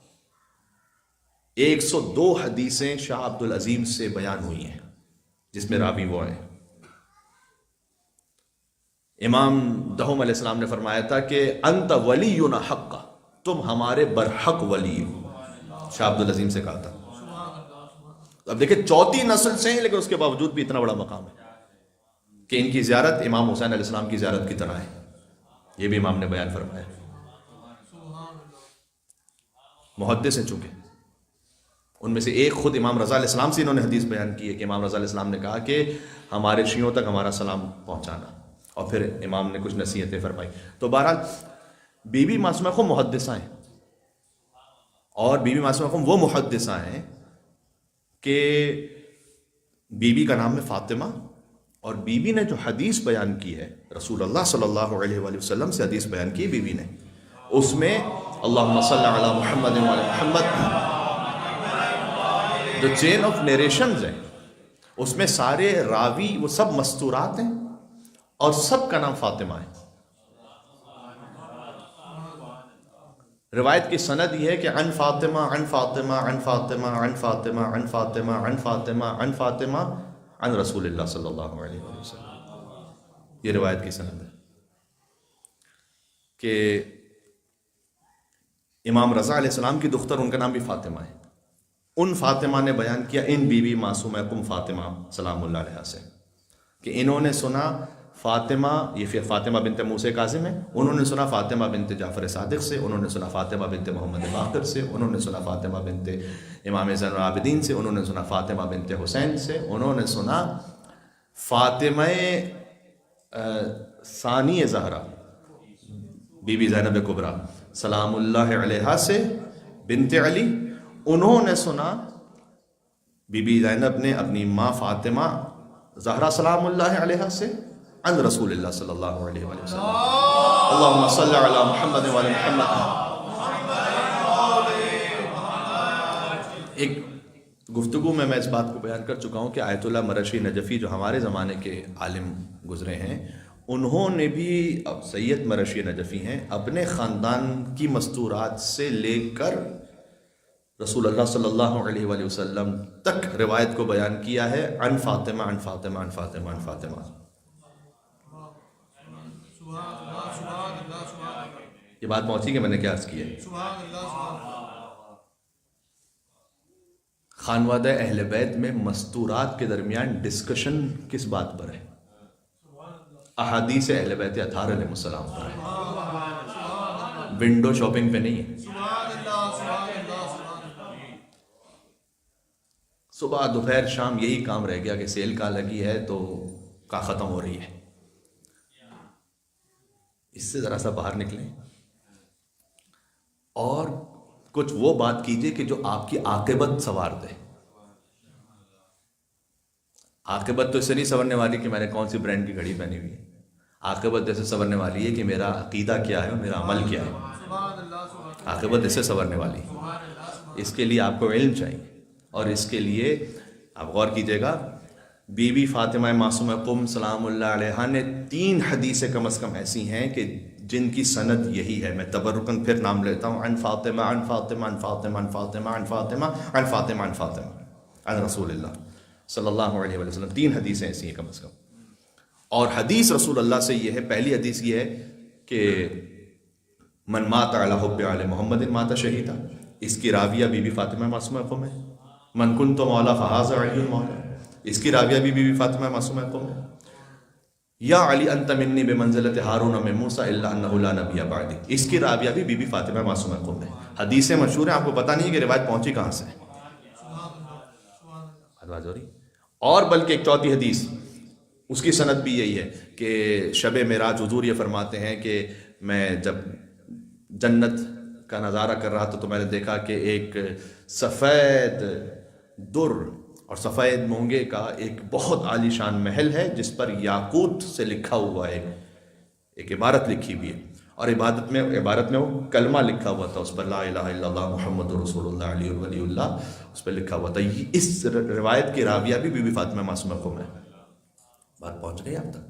102 حدیثیں شاہ عبد العظیم سے بیان ہوئی ہیں جس میں راوی وہ ہیں۔ امام دہم علیہ السلام نے فرمایا تھا کہ انت ولینا حق، تم ہمارے برحق ولی ہو، شاہ عبد العظیم سے کہا تھا۔ اب دیکھیں چوتھی نسل سے ہیں لیکن اس کے باوجود بھی اتنا بڑا مقام ہے کہ ان کی زیارت امام حسین علیہ السلام کی زیارت کی طرح ہے، یہ بھی امام نے بیان فرمایا۔ محدث ہیں چونکہ، ان میں سے ایک خود امام رضا علیہ السلام سے انہوں نے حدیث بیان کی ہے کہ امام رضا علیہ السلام نے کہا کہ ہمارے شیعوں تک ہمارا سلام پہنچانا، اور پھر امام نے کچھ نصیحتیں فرمائی۔ تو بہرحال بی بی معصومہ خم محدثہ ہیں، اور بی بی معصومہ خم وہ محدثہ ہیں کہ بی بی کا نام ہے فاطمہ، اور بی بی نے جو حدیث بیان کی ہے رسول اللہ صلی اللہ علیہ وآلہ وسلم سے حدیث بیان کی بی بی نے، اس میں اللہم صلی علی محمد وعلی محمد، جو چین آف نیریشنز ہیں اس میں سارے راوی وہ سب مستورات ہیں اور سب کا نام فاطمہ ہے۔ روایت کی سند یہ ہے کہ عن فاطمہ عن فاطمہ عن فاطمہ عن فاطمہ عن فاطمہ عن فاطمہ عن فاطمہ عن رسول اللہ صلی اللہ علیہ وسلم، یہ روایت کی سند ہے کہ امام رضا علیہ السلام کی دختر ان کا نام بھی فاطمہ ہے، ان فاطمہ نے بیان کیا ان بی بی معصومہ کم فاطمہ سلام اللہ علیہ سے کہ انہوں نے سنا فاطمہ، یہ پھر فاطمہ بنت موسیٰ کاظم ہے، انہوں نے سنا فاطمہ بنت جعفر صادق سے، انہوں نے سنا فاطمہ بنت محمد باقر سے، انہوں نے سنا فاطمہ بنت امام زین العابدین سے، انہوں نے سنا فاطمہ بنت حسین سے، انہوں نے سنا فاطمہ ثانی زہرا بی بی زینب کبریٰ سلام اللہ علیہ سے بنت علی، انہوں نے سنا بی بی زینب نے اپنی ماں فاطمہ زہرا سلام اللہ علیہ سے عن رسول اللہ صلی اللہ علیہ وآلہ وسلم، اللہم صلی علی محمد وعلی محمد۔ ایک گفتگو میں اس بات کو بیان کر چکا ہوں کہ آیت اللہ مرشی نجفی جو ہمارے زمانے کے عالم گزرے ہیں، انہوں نے بھی، اب سید مرشی نجفی ہیں، اپنے خاندان کی مستورات سے لے کر رسول اللہ صلی اللہ علیہ وآلہ وسلم تک روایت کو بیان کیا ہے عن فاطمہ عن فاطمہ عن فاطمہ عن فاطمہ۔ یہ بات پہنچی کہ میں نے کیا عرض کیا ہے؟ خانوادہ اہل بیت میں مستورات کے درمیان ڈسکشن کس بات پر ہے؟ احادیث اہل بیت اطہار علیہ السلام پر ہے، ونڈو شاپنگ پہ نہیں ہے۔ صبح دوپہر شام یہی کام رہ گیا کہ سیل کا لگی ہے تو کا ختم ہو رہی ہے، اس سے ذرا سا باہر نکلیں اور کچھ وہ بات کیجئے کہ جو آپ کی عاقبت سنوار دے۔ عاقبت تو اس سے نہیں سنورنے والی کہ میں نے کون سی برانڈ کی گھڑی پہنی ہوئی ہے، عاقبت ایسے سنورنے والی ہے کہ میرا عقیدہ کیا ہے اور میرا عمل کیا ہے، عاقبت ایسے سنورنے والی ہے۔ اس کے لیے آپ کو علم چاہیے، اور اس کے لیے آپ غور کیجئے گا، بی بی فاطمہ معصومہ قم سلام اللہ علیہ نے 3 حدیثیں کم از کم ایسی ہیں کہ جن کی سند یہی ہے۔ میں تبرکاً پھر نام لیتا ہوں، عن فاطمہ عن فاطمہ عن فاطمہ عن فاطمہ عن فاطمہ عن فاطمہ عن فاطمہ عن رسول اللہ صلی اللہ علیہ وسلم، 3 حدیثیں ایسی ہیں کم از کم۔ اور حدیث رسول اللہ سے یہ ہے، پہلی حدیث یہ ہے کہ من مات علی حب آل محمد مات شہیدا، اس کی راویہ بی بی فاطمہ معصومہ قم ہے۔ من کنت مولا فہذا علی مولا، اس کی راویہ بھی بی بی فاطمہ معصومہ قم ہے۔ یا علی انت منی بمنزلت ہارون من موسیٰ الا انہ لا نبی بعدی، اس کی راویہ بھی بی بی فاطمہ معصومہ قم ہے۔ حدیثیں مشہور ہیں، آپ کو پتہ نہیں ہے کہ روایت پہنچی کہاں سے۔ اور بلکہ ایک چوتھی حدیث، اس کی سند بھی یہی ہے کہ شب معراج حضور یہ فرماتے ہیں کہ میں جب جنت کا نظارہ کر رہا تھا تو میں نے دیکھا کہ ایک سفید در اور سفید مونگے کا ایک بہت عالی شان محل ہے جس پر یاقوت سے لکھا ہوا ہے، ایک عبارت لکھی ہوئی ہے، اور عبارت میں وہ کلمہ لکھا ہوا تھا، اس پر لا الہ الا اللہ محمد رسول اللہ علی ولی اللہ اس پر لکھا ہوا تھا۔ اس روایت کی راویہ بھی بی بی فاطمہ معصومہ قم ہے۔ بات پہنچ گئی آپ تک؟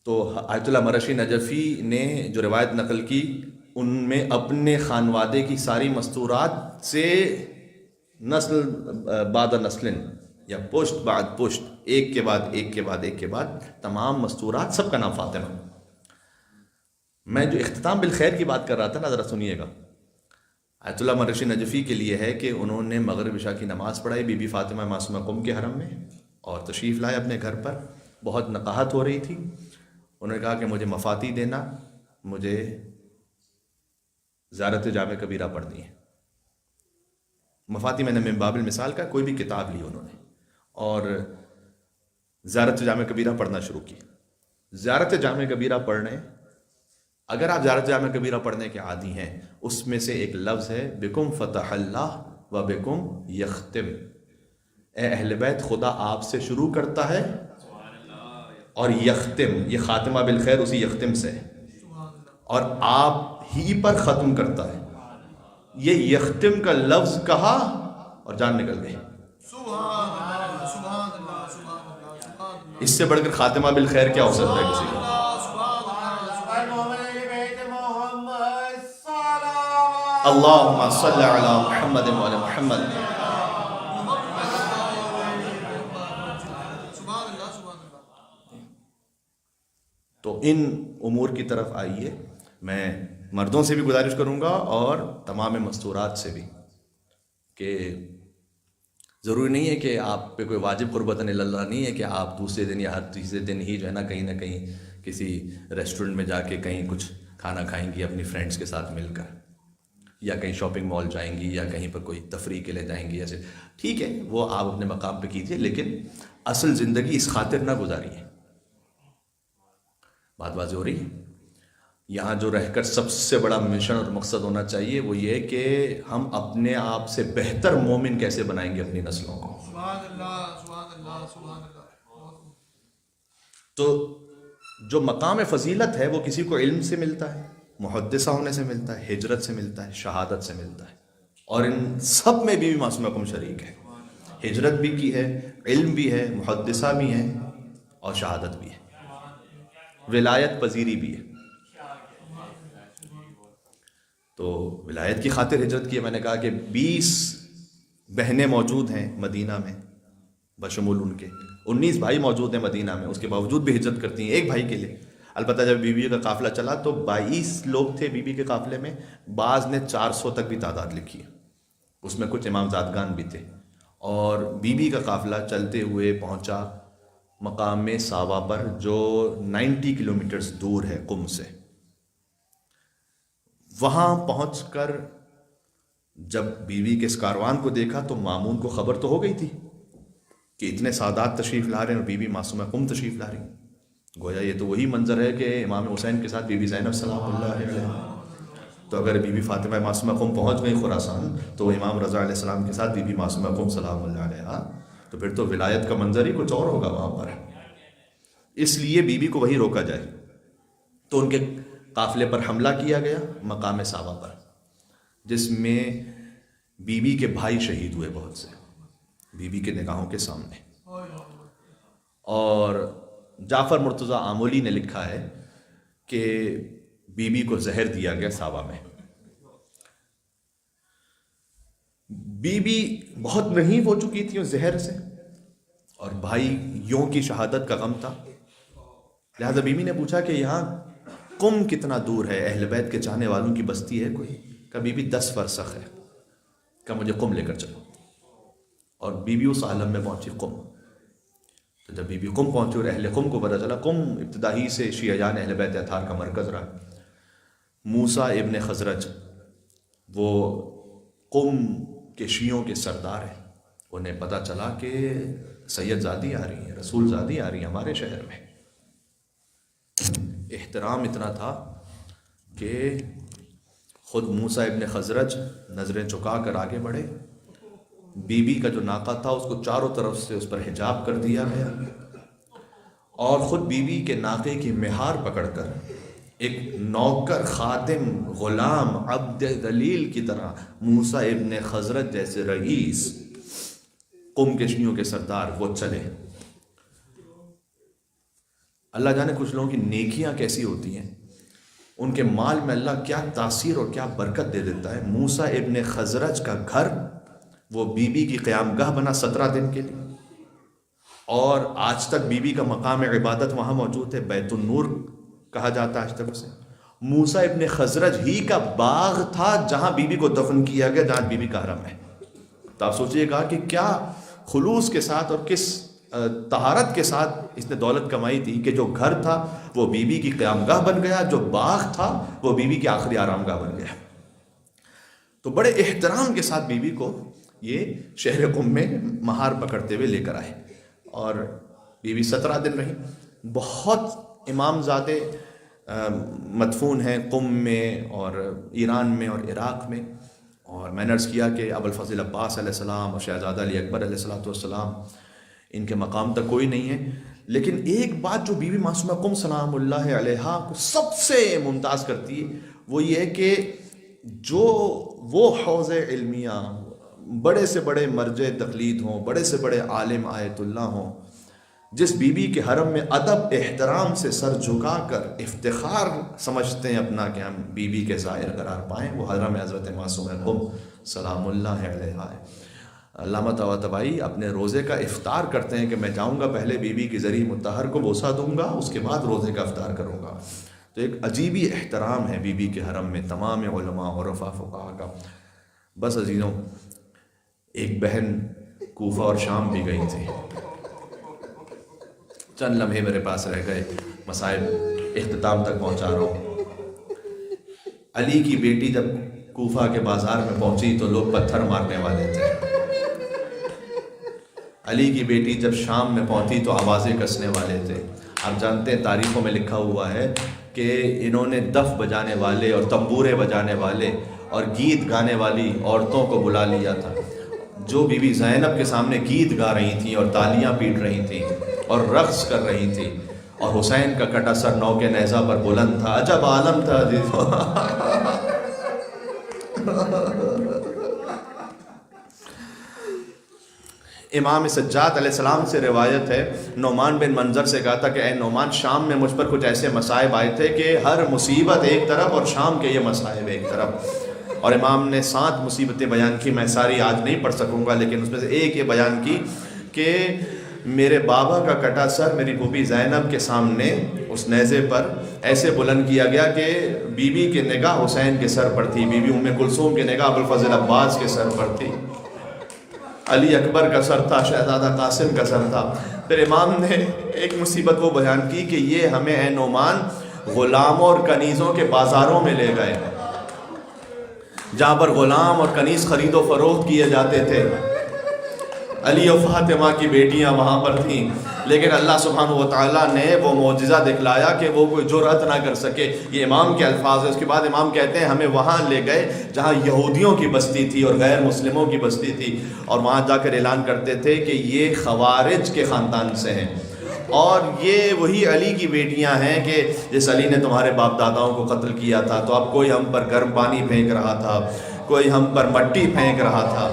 تو آیت اللہ مرشی نجفی نے جو روایت نقل کی ان میں اپنے خانوادے کی ساری مستورات سے نسل بعد نسل یا پشت بعد پشت، ایک کے بعد ایک کے بعد ایک کے بعد تمام مستورات، سب کا نام فاطمہ۔ میں جو اختتام بالخیر کی بات کر رہا تھا نا، ذرا سنیے گا۔ آیت اللہ مرشی نجفی کے لیے ہے کہ انہوں نے مغرب عشاء کی نماز پڑھائی بی بی فاطمہ معصومہ قم کے حرم میں، اور تشریف لائے اپنے گھر پر۔ بہت نقاہت ہو رہی تھی، انہوں نے کہا کہ مجھے مفاتی دینا، مجھے زیارت جامع کبیرہ پڑھنی ہے۔ مفاتی میں نے من باب المثال کا کوئی بھی کتاب لی انہوں نے، اور زیارت جامع کبیرہ پڑھنا شروع کی۔ زیارت جامع کبیرہ پڑھنے، اگر آپ زیارت جامع کبیرہ پڑھنے کے عادی ہیں، اس میں سے ایک لفظ ہے بکم فتح اللہ و بکم یختم۔ اے اہل بیت، خدا آپ سے شروع کرتا ہے اور یختم، یہ خاتمہ بالخیر اسی یختم سے ہے، اور آپ ہی پر ختم کرتا ہے۔ یہ یختم کا لفظ کہا اور جان نکل گئی۔ اس سے بڑھ کر خاتمہ بالخیر کیا ہو سکتا ہے کسی کو؟ اللہم صلی علی محمد وعلی محمد۔ تو ان امور کی طرف آئیے۔ میں مردوں سے بھی گزارش کروں گا اور تمام مستورات سے بھی کہ ضروری نہیں ہے کہ آپ پہ کوئی واجب قربتاً اللہ نہیں ہے کہ آپ دوسرے دن یا ہر تیسرے دن ہی جو ہے نہ کہیں کسی ریسٹورنٹ میں جا کے کہیں کچھ کھانا کھائیں گی اپنی فرینڈس کے ساتھ مل کر، یا کہیں شاپنگ مال جائیں گی، یا کہیں پر کوئی تفریح کے لیے جائیں گی۔ ایسے ٹھیک ہے، وہ آپ اپنے مقام پہ کیجیے، لیکن اصل زندگی اس خاطر نہ گزاریے۔ بات واضح ہو رہی ہے؟ یہاں جو رہ کر سب سے بڑا مشن اور مقصد ہونا چاہیے وہ یہ کہ ہم اپنے آپ سے بہتر مومن کیسے بنائیں گے اپنی نسلوں کو۔ سبحان اللہ، سبحان اللہ، سبحان اللہ۔ تو جو مقام فضیلت ہے وہ کسی کو علم سے ملتا ہے، محدثہ ہونے سے ملتا ہے، ہجرت سے ملتا ہے، شہادت سے ملتا ہے، اور ان سب میں بھی معصومہ قم شریک ہے۔ ہجرت بھی کی ہے، علم بھی ہے، محدثہ بھی ہے، اور شہادت بھی ہے، ولایت پذیری بھی ہے۔ تو ولایت کی خاطر ہجرت کی ہے۔ میں نے کہا کہ 20 بہنیں موجود ہیں مدینہ میں بشمول ان کے، 19 بھائی موجود ہیں مدینہ میں، اس کے باوجود بھی ہجرت کرتی ہیں ایک بھائی کے لیے۔ البتہ جب بی بی کا قافلہ چلا تو 22 لوگ تھے بی بی کے قافلے میں، بعض نے 400 تک بھی تعداد لکھی ہے، اس میں کچھ امام زادگان بھی تھے۔ اور بی بی کا قافلہ چلتے ہوئے پہنچا مقام ساوا پر، جو 90 کلومیٹرز دور ہے قم سے۔ وہاں پہنچ کر جب بیوی کے اس کاروان کو دیکھا تو مامون کو خبر تو ہو گئی تھی کہ اتنے سادات تشریف لا رہے ہیں اور بی بی معصومہ قم تشریف لا رہی ہیں۔ گویا یہ تو وہی منظر ہے کہ امام حسین کے ساتھ بی بی زینب سلام اللہ علیہ۔ تو اگر بی بی فاطمہ معصومہ قم پہنچ گئی خراسان، تو وہ امام رضا علیہ السلام کے ساتھ بی بی معصومہ قم سلام اللہ علیہ، تو پھر تو ولایت کا منظر ہی کچھ اور ہوگا وہاں پر۔ اس لیے بی بی کو وہی روکا جائے، تو ان کے قافلے پر حملہ کیا گیا مقام ساوا پر، جس میں بی بی کے بھائی شہید ہوئے بہت سے، بی بی کے نگاہوں کے سامنے۔ اور جعفر مرتضی آمولی نے لکھا ہے کہ بی بی کو زہر دیا گیا ساوا میں۔ بی بی بہت نہیں ہو چکی تھی اس زہر سے، اور بھائیوں کی شہادت کا غم تھا، لہذا بی بی نے پوچھا کہ یہاں قم کتنا دور ہے، اہل بیت کے چاہنے والوں کی بستی ہے کوئی؟ کہ بی بی 10 فرسخ ہے، کہ مجھے قم لے کر چلو۔ اور بی بی اس عالم میں پہنچی قم۔ تو جب بی بی قم پہنچی اور اہل قم کو پتہ چلا، قم ابتدائی سے شیعیان اہل بیت اطہار کا مرکز رہا۔ موسیٰ ابن خزرج وہ قم کے شیعوں کے سردار ہیں، انہیں پتہ چلا کہ سید زادی آ رہی ہیں، رسول زادی آ رہی ہیں ہمارے شہر میں۔ احترام اتنا تھا کہ خود موسیٰ ابن خزرج نظریں چکا کر آگے بڑھے، بی بی کا جو ناقہ تھا اس کو چاروں طرف سے اس پر حجاب کر دیا گیا، اور خود بی بی کے ناقے کی مہار پکڑ کر ایک نوکر، خادم، غلام، عبد ذلیل کی طرح موسیٰ ابن خزرج جیسے رئیس، قم کے شیعوں کے سردار، وہ چلے۔ اللہ جانے کچھ لوگوں کی نیکیاں کیسی ہوتی ہیں ان کے مال میں اللہ کیا تاثیر اور کیا برکت دے دیتا ہے. موسیٰ ابن خزرج کا گھر وہ بی بی کی قیام گاہ بنا 17 دن کے لیے، اور آج تک بی بی کا مقام عبادت وہاں موجود ہے. بیت النور کہا جاتا ہے آج تک اسے. موسیٰ ابن خزرج ہی کا باغ تھا جہاں بی بی کو دفن کیا گیا، جہاں بی بی کا حرم ہے. تو آپ سوچئے گا کہ کیا خلوص کے ساتھ اور کس طہارت کے ساتھ اس نے دولت کمائی تھی کہ جو گھر تھا وہ بی بی کی قیام گاہ بن گیا، جو باغ تھا وہ بی بی کی آخری آرام گاہ بن گیا. تو بڑے احترام کے ساتھ بی بی کو یہ شہر قم میں مہار پکڑتے ہوئے لے کر آئے، اور بی بی 17 دن رہی. بہت امام زادے مدفون ہیں قم میں اور ایران میں اور عراق میں، اور میں نے عرض کیا کہ ابوالفضل عباس علیہ السلام اور شہزادہ علی اکبر علیہ السلام ان کے مقام تک کوئی نہیں ہے. لیکن ایک بات جو بی بی معصومہ قم سلام اللہ علیہا کو سب سے ممتاز کرتی ہے وہ یہ ہے کہ جو وہ حوض علمیہ، بڑے سے بڑے مرجع تقلید ہوں، بڑے سے بڑے عالم آیت اللہ ہوں، جس بی بی کے حرم میں ادب احترام سے سر جھکا کر افتخار سمجھتے ہیں اپنا کہ ہم بی بی کے زائر قرار پائیں، وہ حرم حضرت معصومہ قم سلام اللہ علیہا ہے. علامہ طباطبائی اپنے روزے کا افطار کرتے ہیں کہ میں جاؤں گا، پہلے بی بی کی ذریعہ مطہر کو بوسہ دوں گا، اس کے بعد روزے کا افطار کروں گا. تو ایک عجیبی احترام ہے بی بی کے حرم میں تمام علماء اور فقہا کا. بس عزیزوں، ایک بہن کوفہ اور شام بھی گئی تھی. چند لمحے میرے پاس رہ گئے، مسائل اختتام تک پہنچا رہا ہوں. علی کی بیٹی جب کوفہ کے بازار میں پہنچی تو لوگ پتھر مارنے والے تھے. علی کی بیٹی جب شام میں پہنچی تو آوازیں کسنے والے تھے. آپ جانتے ہیں تاریخوں میں لکھا ہوا ہے کہ انہوں نے دف بجانے والے اور تنبورے بجانے والے اور گیت گانے والی عورتوں کو بلا لیا تھا، جو بی بی زینب کے سامنے گیت گا رہی تھیں اور تالیاں پیٹ رہی تھیں اور رقص کر رہی تھیں، اور حسین کا کٹا سر نو کے نیزہ پر بلند تھا. عجب عالم تھا عزیزو. امام سجاد علیہ السلام سے روایت ہے، نعمان بن منظر سے کہا تھا کہ اے نعمان، شام میں مجھ پر کچھ ایسے مصائب آئے تھے کہ ہر مصیبت ایک طرف اور شام کے یہ مصائب ایک طرف. اور امام نے 7 مصیبتیں بیان کی، میں ساری آج نہیں پڑھ سکوں گا، لیکن اس میں سے ایک یہ بیان کی کہ میرے بابا کا کٹا سر میری پھوپھی زینب کے سامنے اس نیزے پر ایسے بلند کیا گیا کہ بی بی کی نگاہ حسین کے سر پر تھی، بی بی ام کلثوم کی نگاہ ابوالفضل عباس کے سر پر تھی، علی اکبر کا سر تھا، شہزادہ قاسم کا سر تھا. پھر امام نے ایک مصیبت وہ بیان کی کہ یہ ہمیں اے نعمان غلاموں اور کنیزوں کے بازاروں میں لے گئے، جہاں پر غلام اور کنیز خرید و فروخت کیے جاتے تھے. علی و فاطمہ کی بیٹیاں وہاں پر تھیں، لیکن اللہ سبحانہ و تعالیٰ نے وہ معجزہ دکھلایا کہ وہ کوئی جرأت نہ کر سکے. یہ امام کے الفاظ ہیں. اس کے بعد امام کہتے ہیں ہمیں وہاں لے گئے جہاں یہودیوں کی بستی تھی اور غیر مسلموں کی بستی تھی، اور وہاں جا کر اعلان کرتے تھے کہ یہ خوارج کے خاندان سے ہیں، اور یہ وہی علی کی بیٹیاں ہیں کہ جس علی نے تمہارے باپ داداؤں کو قتل کیا تھا. تو اب کوئی ہم پر گرم پانی پھینک رہا تھا، کوئی ہم پر مٹی پھینک رہا تھا.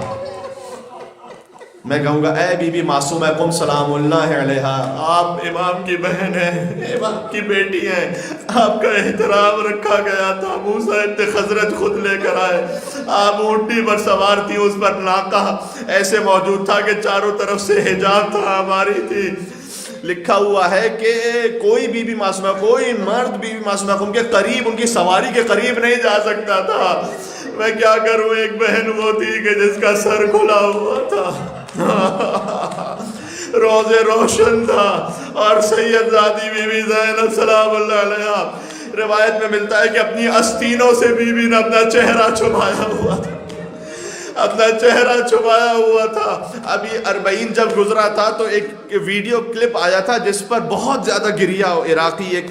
میں کہوں گا اے بی بی معصومہ قم سلام اللہ علیہا، آپ امام کی بہن ہیں، امام کی بیٹی ہیں، آپ کا احترام رکھا گیا تھا. موسیٰ ابن خزرج خود لے کر آئے، آپ اونٹی پر سوار تھی، اس پر ناقہ ایسے موجود تھا کہ چاروں طرف سے حجاب تھا ہماری تھی. لکھا ہوا ہے کہ کوئی بی بی معصومہ، کوئی مرد بی بی معصومہ قم کے قریب، ان کی سواری کے قریب نہیں جا سکتا تھا. میں کیا کروں، ایک بہن وہ تھی کہ جس کا سر کھلا ہوا تھا، روزے روشن تھا، اور سید زادی بی بی زینب سلام اللہ علیہا روایت میں ملتا ہے کہ اپنی آستینوں سے بی بی نے اپنا چہرہ چھپایا ہوا تھا، اپنا چہرہ چھپایا ہوا تھا. ابھی 40 جب گزرا تھا تو ایک ویڈیو کلپ آیا تھا جس پر بہت زیادہ گریا. عراقی ایک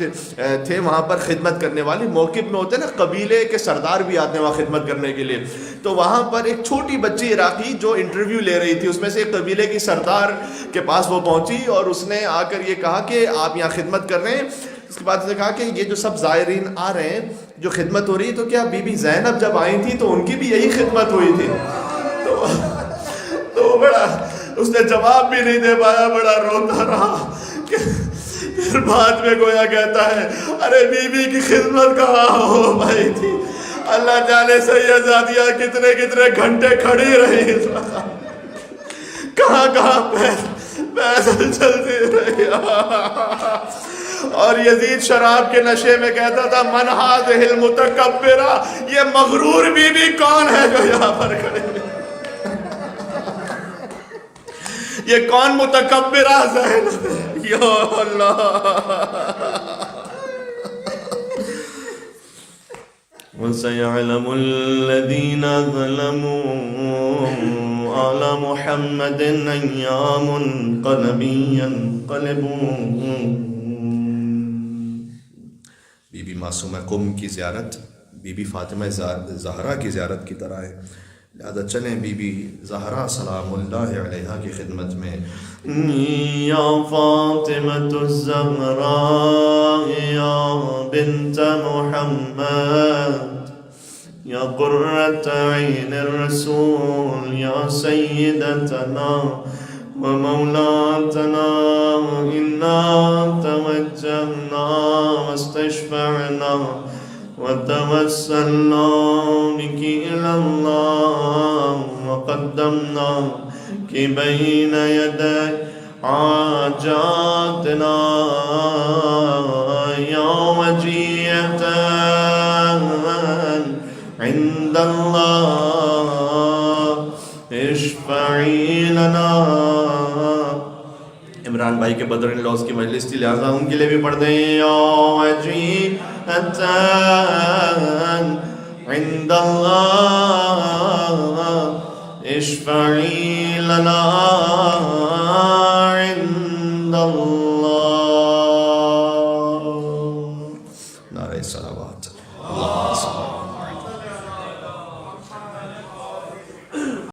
تھے وہاں پر خدمت کرنے والے، موقف میں ہوتے ہیں نا قبیلے کے سردار بھی آتے ہیں وہاں خدمت کرنے کے لیے. تو وہاں پر ایک چھوٹی بچی عراقی جو انٹرویو لے رہی تھی، اس میں سے ایک قبیلے کی سردار کے پاس وہ پہنچی اور اس نے آ کر یہ کہا کہ آپ یہاں خدمت کر رہے ہیں. اس کے بعد اس نے کہا کہ یہ جو سب زائرین آ رہے ہیں، جو خدمت ہو رہی ہے، تو کیا بی بی زینب جب آئی تھی تو ان کی بھی یہی خدمت ہوئی تھی؟ تو بڑا اس نے جواب بھی نہیں دے پایا، بڑا روتا رہا پھر بعد میں گویا کہتا ہے ارے بی بی کی خدمت کہاں ہو بھائی تھی، اللہ جانے سیدزادیہ کتنے کتنے گھنٹے کھڑی رہی، کہاں کہاں پیدل چلتی رہی۔ اور یزید شراب کے نشے میں کہتا تھا من هذه المتکبرہ، یہ مغرور بی بی کون ہے جو یہاں پر کھڑی ہے؟ یہ کون متکبرہ زینب ہے؟ یا اللہ۔ وَسَيَعْلَمُ الَّذِينَ ظَلَمُوا عَلَى مُحَمَّدٍ أَيَّا مُنْقَلَبٍ يَنْقَلِبُونَ۔ بی بی معصومہ قم کی زیارت بی بی فاطمہ زہرا کی زیارت کی طرح ہے، لہذا چلیں بی بی زہرا سلام اللہ علیہا کی خدمت میں۔ یا فاطمۃ الزہراء یا بنت محمد یا قرۃ عین الرسول یا سیدتنا ومولاتنا انا توجہنا واستشفعنا وتوسلنا بك إلى الله وقدمناك بين يدي حاجاتنا يا وجية عند الله اشفعي لنا۔ عمران بھائی کے بدر ان لاس کی مجلس تھی، لہذا ان کے لیے بھی پڑھ دیں یا وجیہۃ عند اللہ اشفعی لنا عند اللہ۔